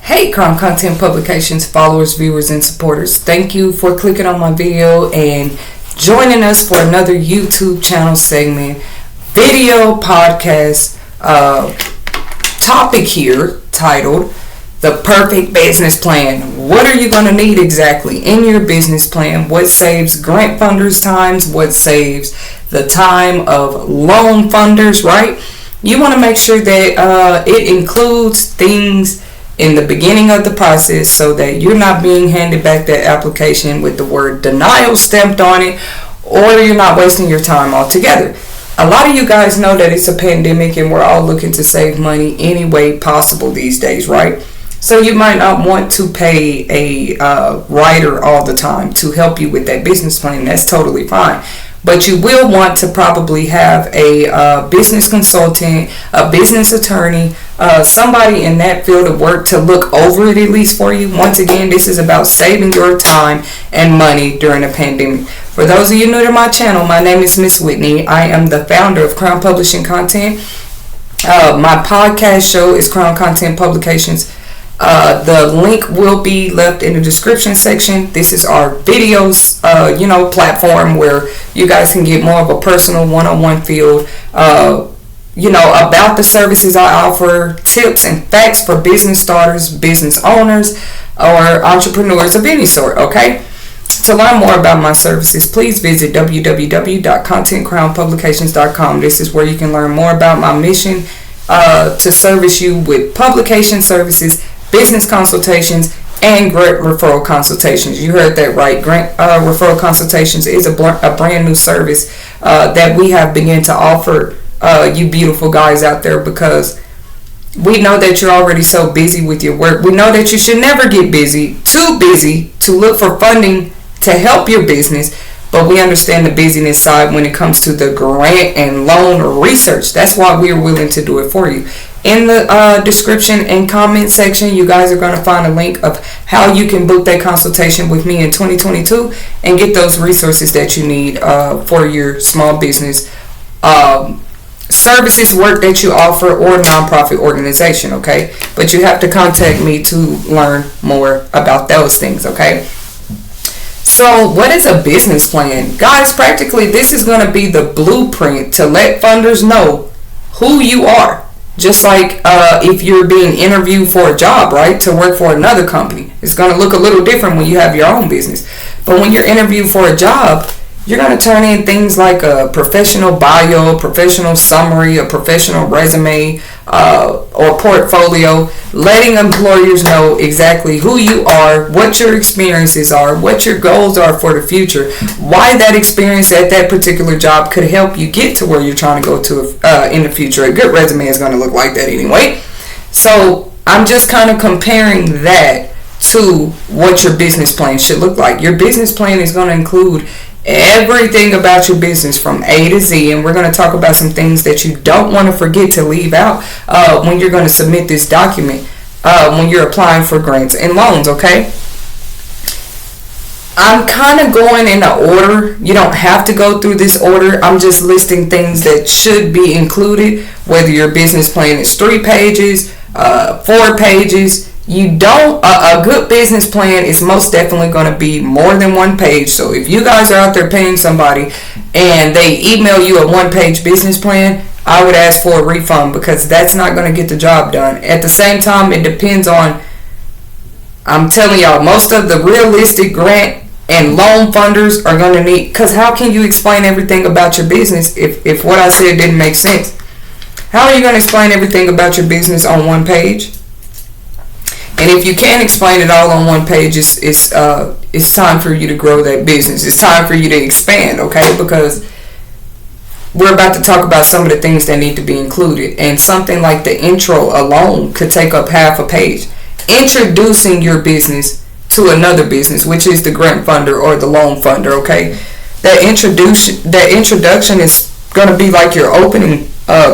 Hey, Crime Content Publications followers, viewers, and supporters. Thank you for clicking on my video and joining us for another YouTube channel segment, video podcast topic here titled The Perfect Business Plan. What are you going to need exactly in your business plan? What saves grant funders' times? What saves the time of loan funders, right? You want to make sure that it includes things in the beginning of the process so that you're not being handed back that application with the word denial stamped on it, or you're not wasting your time altogether. A lot of you guys know that it's a pandemic and we're all looking to save money any way possible these days, right? So you might not want to pay a writer all the time to help you with that business plan. That's totally fine. But you will want to probably have a business consultant, a business attorney, somebody in that field of work to look over it at least for you. Once again, this is about saving your time and money during a pandemic. For those of you new to my channel, my name is Miss Whitney. I am the founder of Crown Publishing Content. My podcast show is Crown Content Publications. The link will be left in the description section. This is our videos, platform where you guys can get more of a personal one-on-one feel, about the services I offer, tips and facts for business starters, business owners, or entrepreneurs of any sort, okay? To learn more about my services, please visit www.contentcrownpublications.com. This is where you can learn more about my mission to service you with publication services, business consultations, and grant referral consultations. You heard that right. Grant referral consultations is a brand new service that we have begun to offer you beautiful guys out there, because we know that you're already so busy with your work. We know that you should never get too busy to look for funding to help your business, but we understand the busyness side when it comes to the grant and loan research. That's why we're willing to do it for you. In the description and comment section, you guys are going to find a link of how you can book that consultation with me in 2022 and get those resources that you need for your small business services, work that you offer, or nonprofit organization, okay? But you have to contact me to learn more about those things, okay? So what is a business plan? Guys, practically this is going to be the blueprint to let funders know who you are. Just like if you're being interviewed for a job, right, to work for another company. It's going to look a little different when you have your own business. But when you're interviewed for a job, you're going to turn in things like a professional bio, a professional summary, a professional resume, or portfolio, letting employers know exactly who you are, what your experiences are, what your goals are for the future, why that experience at that particular job could help you get to where you're trying to go to in the future. A good resume is going to look like that anyway. So I'm just kind of comparing that to what your business plan should look like. Your business plan is going to include everything about your business from A to Z, and we're going to talk about some things that you don't want to forget to leave out when you're going to submit this document when you're applying for grants and loans, okay? I'm kind of going in an order. You don't have to go through this order. I'm just listing things that should be included, whether your business plan is 3 pages, 4 pages. A good business plan is most definitely going to be more than 1 page. So if you guys are out there paying somebody and they email you a 1-page business plan, I would ask for a refund, because that's not going to get the job done. At the same time, it depends on, I'm telling y'all, most of the realistic grant and loan funders are going to need, because how can you explain everything about your business if what I said didn't make sense? How are you going to explain everything about your business on 1 page? And if you can't explain it all on 1 page, it's time for you to grow that business. It's time for you to expand, okay? Because we're about to talk about some of the things that need to be included. And something like the intro alone could take up half a page. Introducing your business to another business, which is the grant funder or the loan funder, okay? That introduction is going to be like your opening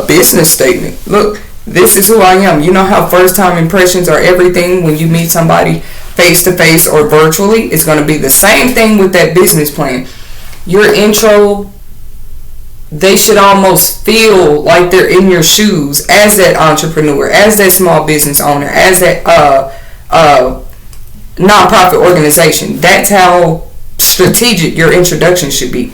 business statement. Look, this is who I am. You know how first time impressions are everything when you meet somebody face to face or virtually? It's going to be the same thing with that business plan. Your intro, they should almost feel like they're in your shoes as that entrepreneur, as that small business owner, as that nonprofit organization. That's how strategic your introduction should be.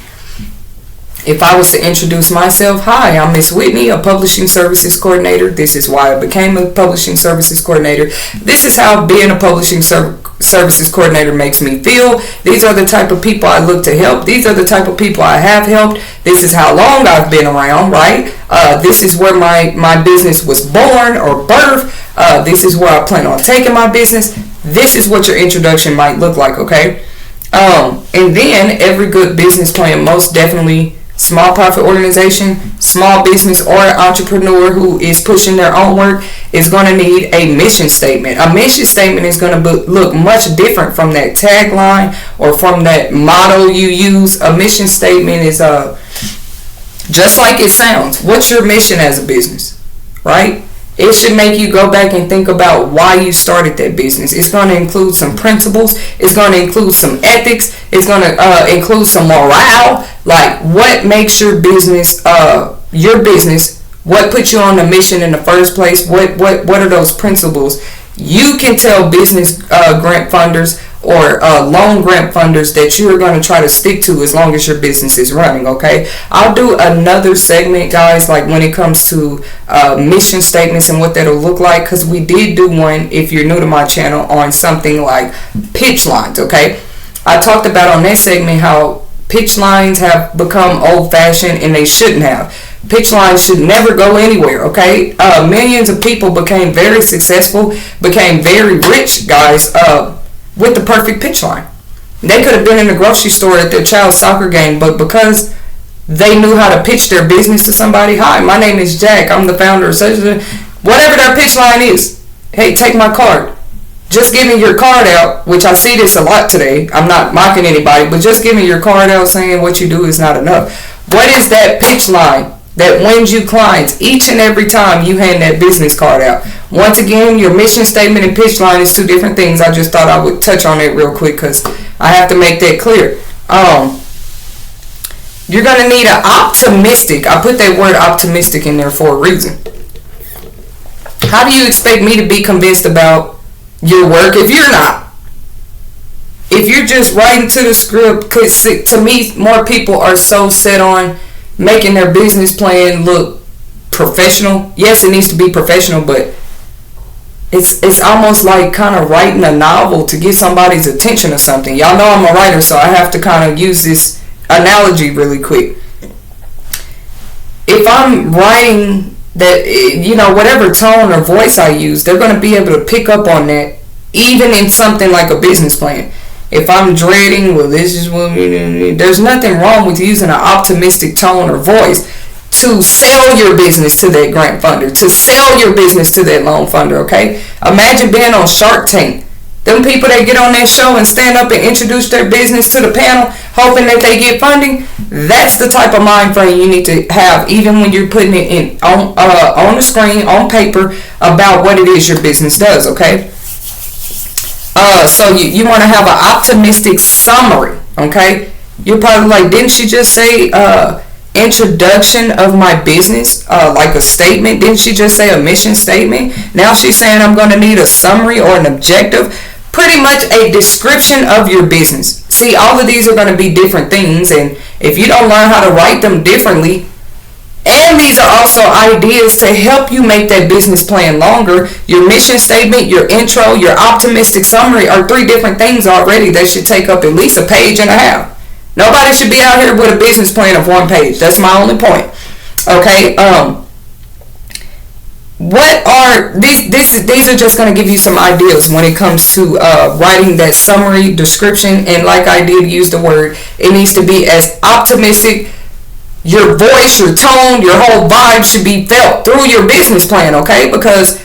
If I was to introduce myself, hi, I'm Miss Whitney, a publishing services coordinator. This is why I became a publishing services coordinator. This is how being a publishing services coordinator makes me feel. These are the type of people I look to help. These are the type of people I have helped. This is how long I've been around, right? This is where my business was born or birthed. This is where I plan on taking my business. This is what your introduction might look like, okay? And then every good business plan, most definitely small profit organization, small business, or entrepreneur who is pushing their own work is going to need a mission statement. A mission statement is going to look much different from that tagline or from that motto you use. A mission statement is just like it sounds. What's your mission as a business, right? It should make you go back and think about why you started that business. It's going to include some principles. It's going to include some ethics. It's going to include some morale. Like, what makes your business, what puts you on the mission in the first place? What are those principles? You can tell business grant funders or loan grant funders that you're going to try to stick to as long as your business is running, okay? I'll do another segment, guys, like when it comes to mission statements and what that'll look like, because we did do one, if you're new to my channel, on something like pitch lines, okay? I talked about on that segment how pitch lines have become old-fashioned and they shouldn't have. Pitch lines should never go anywhere, okay? Millions of people became very successful, became very rich, guys, with the perfect pitch line. They could have been in the grocery store at their child's soccer game, but because they knew how to pitch their business to somebody, hi, my name is Jack, I'm the founder of such and such, whatever their pitch line is, hey, take my card. Just giving your card out, which I see this a lot today, I'm not mocking anybody, but just giving your card out saying what you do is not enough. What is that pitch line that wins you clients each and every time you hand that business card out? Once again, your mission statement and pitch line is two different things. I just thought I would touch on it real quick because I have to make that clear. You're going to need an optimistic, I put that word optimistic in there for a reason. How do you expect me to be convinced about your work if you're not? If you're just writing to the script, because to me, more people are so set on making their business plan look professional. Yes, it needs to be professional, but it's almost like kind of writing a novel to get somebody's attention or something. Y'all know I'm a writer, so I have to kind of use this analogy really quick. If I'm writing that, whatever tone or voice I use, they're going to be able to pick up on that, even in something like a business plan. If I'm dreading, well, this is what there's nothing wrong with using an optimistic tone or voice to sell your business to that grant funder, to sell your business to that loan funder, okay? Imagine being on Shark Tank. Them people that get on that show and stand up and introduce their business to the panel, hoping that they get funding. That's the type of mind frame you need to have, even when you're putting it in on the screen, on paper, about what it is your business does, okay? So you want to have an optimistic summary, okay? You're probably like, didn't she just say introduction of my business, like a statement? Didn't she just say a mission statement? Now she's saying I'm going to need a summary or an objective. Pretty much a description of your business. See, all of these are going to be different things, and if you don't learn how to write them differently, and these are also ideas to help you make that business plan longer. Your mission statement, your intro, your optimistic summary are three different things already that should take up at least a page and a half. Nobody should be out here with a business plan of one page. That's my only point. Okay. What are these are just going to give you some ideas when it comes to writing that summary description. And like I did use the word, it needs to be as optimistic. Your voice, your tone, your whole vibe should be felt through your business plan, okay? Because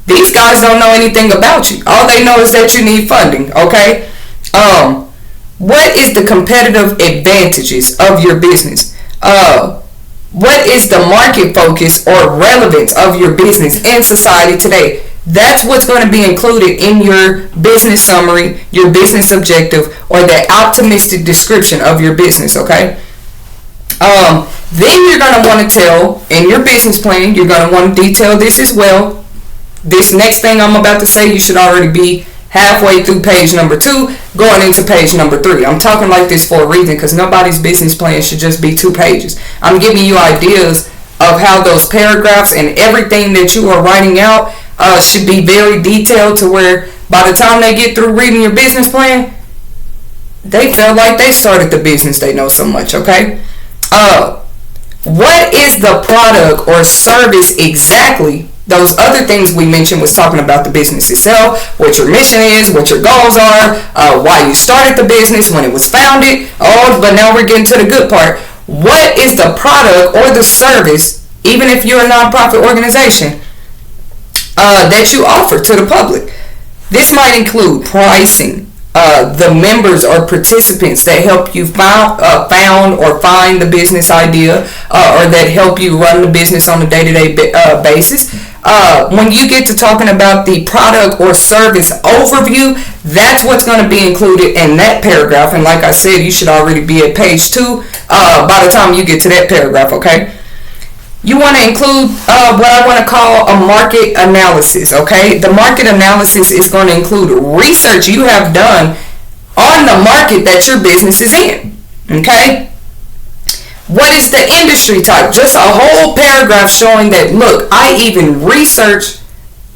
these guys don't know anything about you. All they know is that you need funding, okay? What is the competitive advantages of your business? What is the market focus or relevance of your business in society today? That's what's going to be included in your business summary, your business objective, or the optimistic description of your business, okay? Then you're going to want to tell, in your business plan, you're going to want to detail this as well. this next thing I'm about to say, you should already be halfway through page number 2, going into page number 3. I'm talking like this for a reason, because nobody's business plan should just be 2 pages. I'm giving you ideas of how those paragraphs and everything that you are writing out should be very detailed, to where by the time they get through reading your business plan, they feel like they started the business. They know so much, okay? What is the product or service exactly? Those other things we mentioned was talking about the business itself, what your mission is, what your goals are, why you started the business, when it was founded. But now we're getting to the good part. What is the product or the service, even if you're a nonprofit organization, that you offer to the public? This might include pricing, the members or participants that help you found or find the business idea, or that help you run the business on a day-to-day basis. When you get to talking about the product or service overview, that's what's going to be included in that paragraph. And like I said, you should already be at page 2 by the time you get to that paragraph, okay? You want to include what I want to call a market analysis, okay? The market analysis is going to include research you have done on the market that your business is in, okay? What is the industry type? Just a whole paragraph showing that, look, I even researched.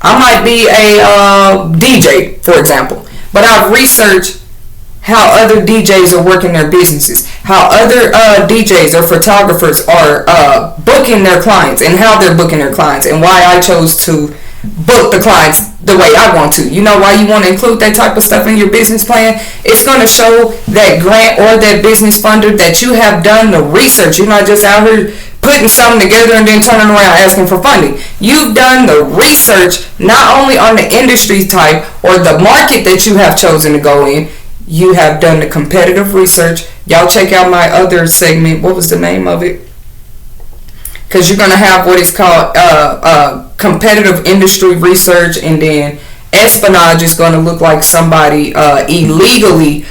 I might be a DJ, for example, but I've researched how other DJs are working their businesses, how other DJs or photographers are booking their clients, and how they're booking their clients, and why I chose to book the clients the way I want to. You know why you want to include that type of stuff in your business plan? It's going to show that grant or that business funder that you have done the research. You're not just out here putting something together and then turning around asking for funding. You've done the research not only on the industry type or the market that you have chosen to go in. You have done the competitive research. Y'all check out my other segment. What was the name of it? Because you're going to have what is called competitive industry research, and then espionage is going to look like somebody illegally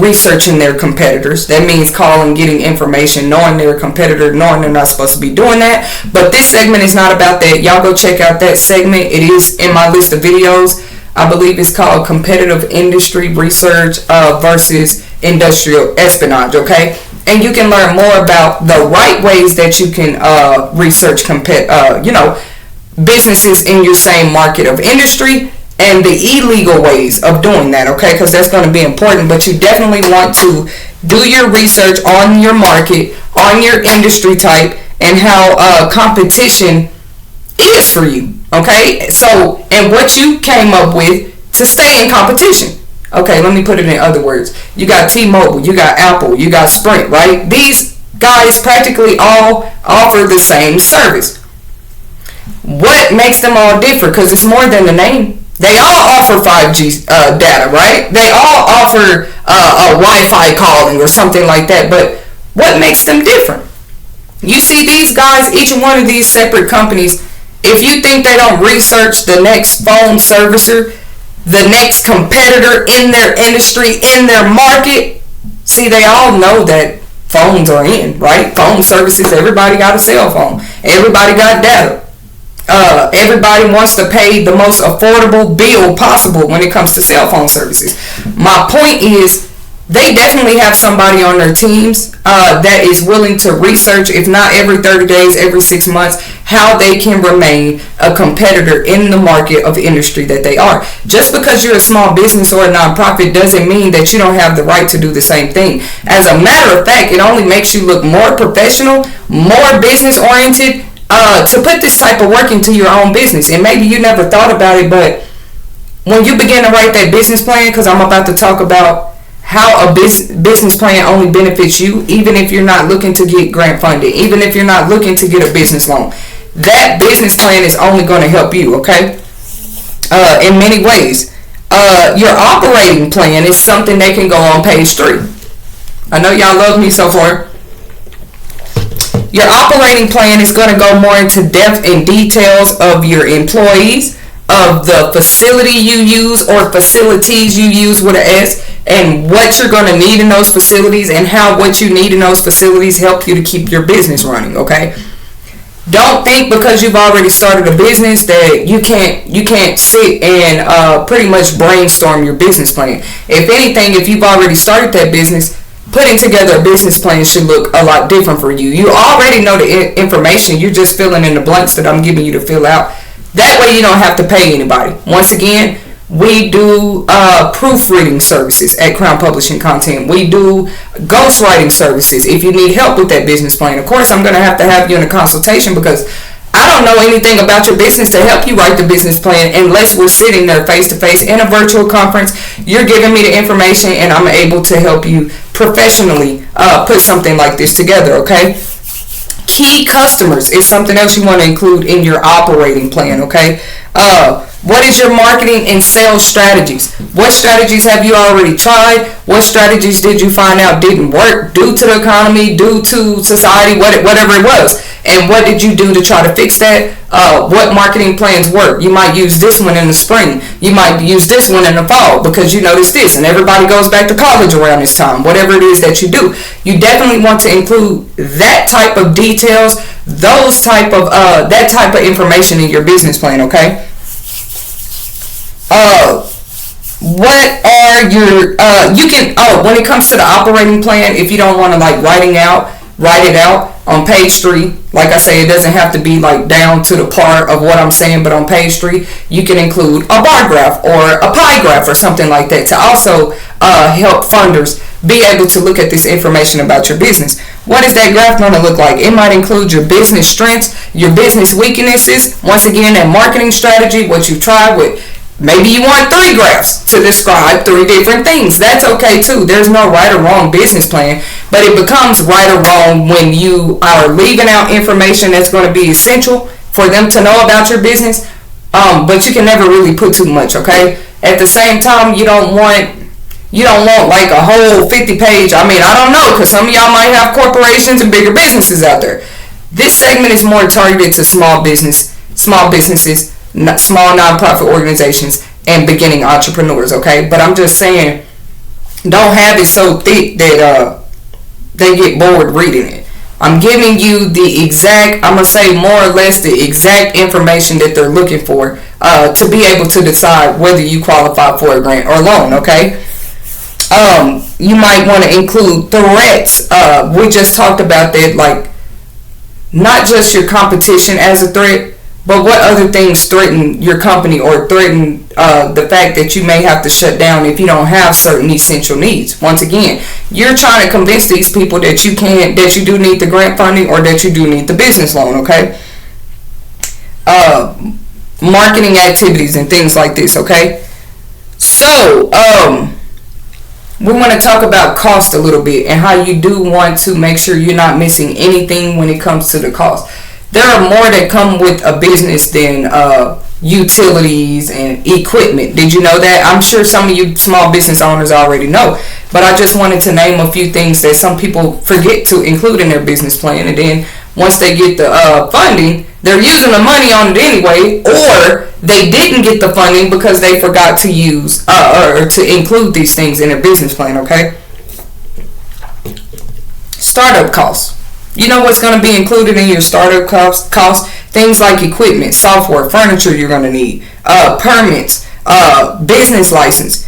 researching their competitors. That means calling, getting information, knowing they're a competitor, knowing they're not supposed to be doing that. But this segment is not about that. Y'all go check out that segment. It is in my list of videos. I believe it's called competitive industry research versus industrial espionage, okay? And you can learn more about the right ways that you can research businesses in your same market of industry, and the illegal ways of doing that, okay? Because that's going to be important. But you definitely want to do your research on your market, on your industry type, and how competition is for you, okay? So, and what you came up with to stay in competition. Okay, let me put it in other words. You got T-Mobile, you got Apple, you got Sprint, right? These guys practically all offer the same service. What makes them all different? Because it's more than the name. They all offer 5G data, right? They all offer a Wi-Fi calling or something like that. But what makes them different? You see these guys, each one of these separate companies, if you think they don't research the next phone servicer, the next competitor in their industry, in their market, see, they all know that phones are in, right? Phone services, everybody got a cell phone. Everybody got data. Everybody wants to pay the most affordable bill possible when it comes to cell phone services. My point is, they definitely have somebody on their teams that is willing to research, if not every 30 days, every 6 months, how they can remain a competitor in the market of industry that they are. Just because you're a small business or a nonprofit doesn't mean that you don't have the right to do the same thing. As a matter of fact, it only makes you look more professional, more business oriented, to put this type of work into your own business. And maybe you never thought about it, but when you begin to write that business plan, because I'm about to talk about how a business plan only benefits you, even if you're not looking to get grant funding, even if you're not looking to get a business loan. That business plan is only going to help you, okay? In many ways. Your operating plan is something that can go on page 3. I know y'all love me so far. Your operating plan is going to go more into depth and details of your employees, of the facility you use or facilities you use with an S, and what you're going to need in those facilities, and how what you need in those facilities help you to keep your business running, okay? Don't think because you've already started a business that you can't sit and pretty much brainstorm your business plan. If anything, if you've already started that business, putting together a business plan should look a lot different for you. You already know the information. You're just filling in the blanks that I'm giving you to fill out. That way you don't have to pay anybody. Once again, we do proofreading services at Crown Publishing Content. We do ghostwriting services if you need help with that business plan. Of course, I'm going to have you in a consultation because I don't know anything about your business to help you write the business plan unless we're sitting there face to face in a virtual conference. You're giving me the information and I'm able to help you professionally put something like this together, okay? Key customers is something else you want to include in your operating plan, okay? What is your marketing and sales strategies? What strategies have you already tried? What strategies did you find out didn't work due to the economy, due to society, whatever it was? And what did you do to try to fix that? What marketing plans work? You might use this one in the spring. You might use this one in the fall because you notice this and everybody goes back to college around this time. Whatever it is that you do, you definitely want to include that type of details, that type of information in your business plan, okay? What are your when it comes to the operating plan, if you don't want to like write it out on page 3, like I say, it doesn't have to be like down to the part of what I'm saying, but on page 3 you can include a bar graph or a pie graph or something like that to also help funders be able to look at this information about your business. What is that graph going to look like? It might include your business strengths, your business weaknesses, once again that marketing strategy, what you tried with. Maybe you want 3 graphs to describe 3 different things. That's okay too. There's no right or wrong business plan, but it becomes right or wrong when you are leaving out information that's going to be essential for them to know about your business, but you can never really put too much, okay? At the same time, you don't want like a whole 50-page. I mean, I don't know, because some of y'all might have corporations and bigger businesses out there. This segment is more targeted to small businesses, small nonprofit organizations, and beginning entrepreneurs, okay? But I'm just saying, don't have it so thick that they get bored reading it. I'm giving you the exact, I'm going to say more or less the exact information that they're looking for to be able to decide whether you qualify for a grant or loan, okay? You might want to include threats. We just talked about that, like not just your competition as a threat, but what other things threaten your company or threaten the fact that you may have to shut down if you don't have certain essential needs. Once again, you're trying to convince these people that you do need the grant funding or that you do need the business loan, okay? Marketing activities and things like this, okay? So, we want to talk about cost a little bit and how you do want to make sure you're not missing anything when it comes to the cost. There are more that come with a business than utilities and equipment. Did you know that? I'm sure some of you small business owners already know, but I just wanted to name a few things that some people forget to include in their business plan, and then once they get the funding, they're using the money on it anyway, or they didn't get the funding because they forgot to use or to include these things in their business plan, okay? Startup costs. You know what's going to be included in your startup costs? Things like equipment, software, furniture you're going to need, permits, business license.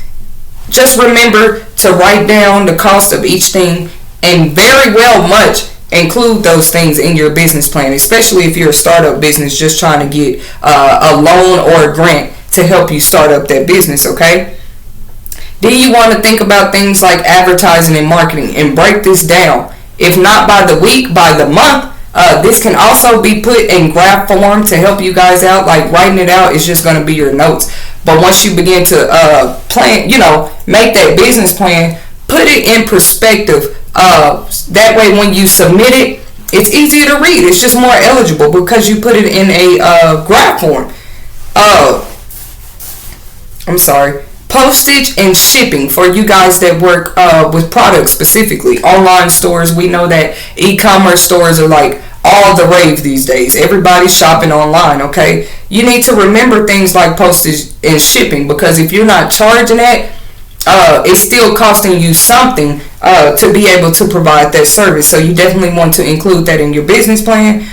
Just remember to write down the cost of each thing and very well much include those things in your business plan, especially if you're a startup business just trying to get a loan or a grant to help you start up that business, okay? Then you want to think about things like advertising and marketing and break this down. If not by the week, by the month. This can also be put in graph form to help you guys out. Like writing it out is just going to be your notes. But once you begin to plan, make that business plan, put it in perspective. That way when you submit it, it's easier to read. It's just more eligible because you put it in a graph form. I'm sorry. Postage and shipping for you guys that work with products specifically. Online stores, we know that e-commerce stores are like all the rave these days. Everybody's shopping online, okay? You need to remember things like postage and shipping, because if you're not charging that, it's still costing you something to be able to provide that service. So you definitely want to include that in your business plan.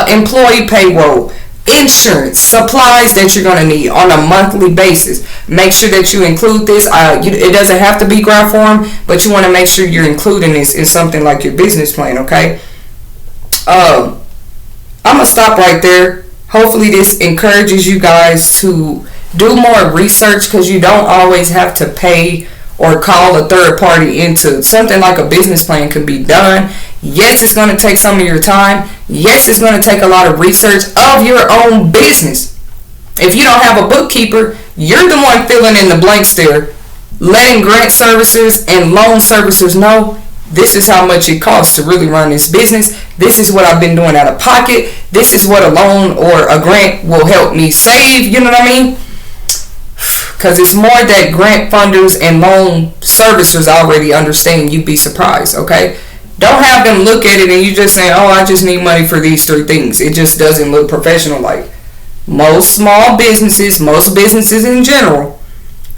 Employee payroll, insurance, supplies that you're going to need on a monthly basis. Make sure that you include this. It doesn't have to be graph form, but you want to make sure you're including this in something like your business plan, okay? I'm going to stop right there. Hopefully this encourages you guys to do more research, because you don't always have to pay or call a third party into something like a business plan can be done. Yes, it's going to take some of your time. Yes, it's going to take a lot of research of your own business. If you don't have a bookkeeper, you're the one filling in the blanks there, letting grant servicers and loan servicers know this is how much it costs to really run this business. This is what I've been doing out of pocket. This is what a loan or a grant will help me save. You know what I mean? Because it's more that grant funders and loan servicers already understand. You'd be surprised, okay? Don't have them look at it and you just say, oh, I just need money for these 3 things. It just doesn't look professional. Like most small businesses, most businesses in general,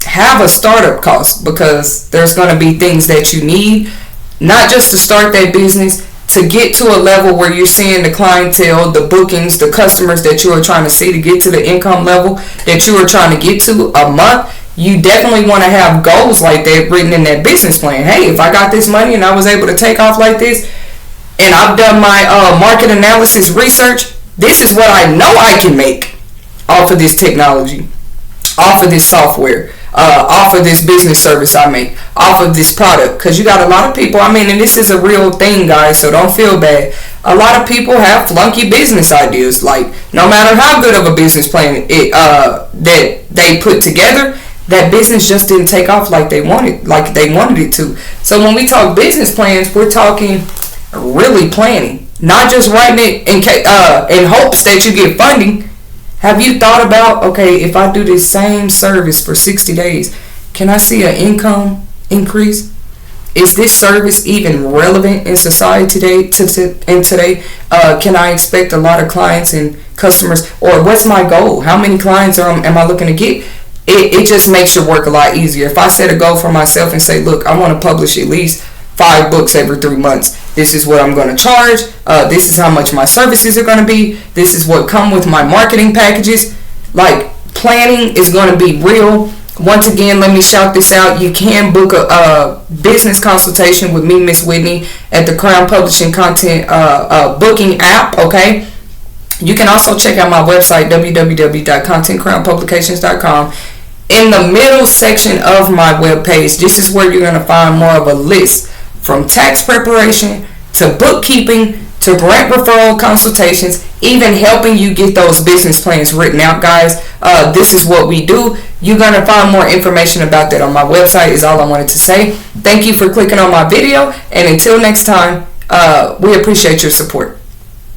have a startup cost, because there's going to be things that you need, not just to start that business, to get to a level where you're seeing the clientele, the bookings, the customers that you are trying to see, to get to the income level that you are trying to get to a month. You definitely want to have goals like that written in that business plan. Hey, if I got this money and I was able to take off like this, and I've done my market analysis research, this is what I know I can make off of this technology, off of this software, off of this business service I make, off of this product. Because you got a lot of people, and this is a real thing, guys, so don't feel bad. A lot of people have flunky business ideas. Like, no matter how good of a business plan that they put together, that business just didn't take off like they wanted it to. So when we talk business plans, we're talking really planning, not just writing it in hopes that you get funding. Have you thought about, okay, if I do this same service for 60 days, can I see an income increase? Is this service even relevant in society today? Can I expect a lot of clients and customers? Or what's my goal? How many clients am I looking to get? It just makes your work a lot easier. If I set a goal for myself and say, look, I want to publish at least 5 books every 3 months. This is what I'm going to charge. This is how much my services are going to be. This is what come with my marketing packages. Like, planning is going to be real. Once again, let me shout this out. You can book a business consultation with me, Miss Whitney, at the Crown Publishing Content booking app, okay? You can also check out my website, www.contentcrownpublications.com. In the middle section of my webpage, this is where you're going to find more of a list, from tax preparation to bookkeeping to grant referral consultations, even helping you get those business plans written out, guys. This is what we do. You're going to find more information about that on my website, is all I wanted to say. Thank you for clicking on my video, and until next time, we appreciate your support.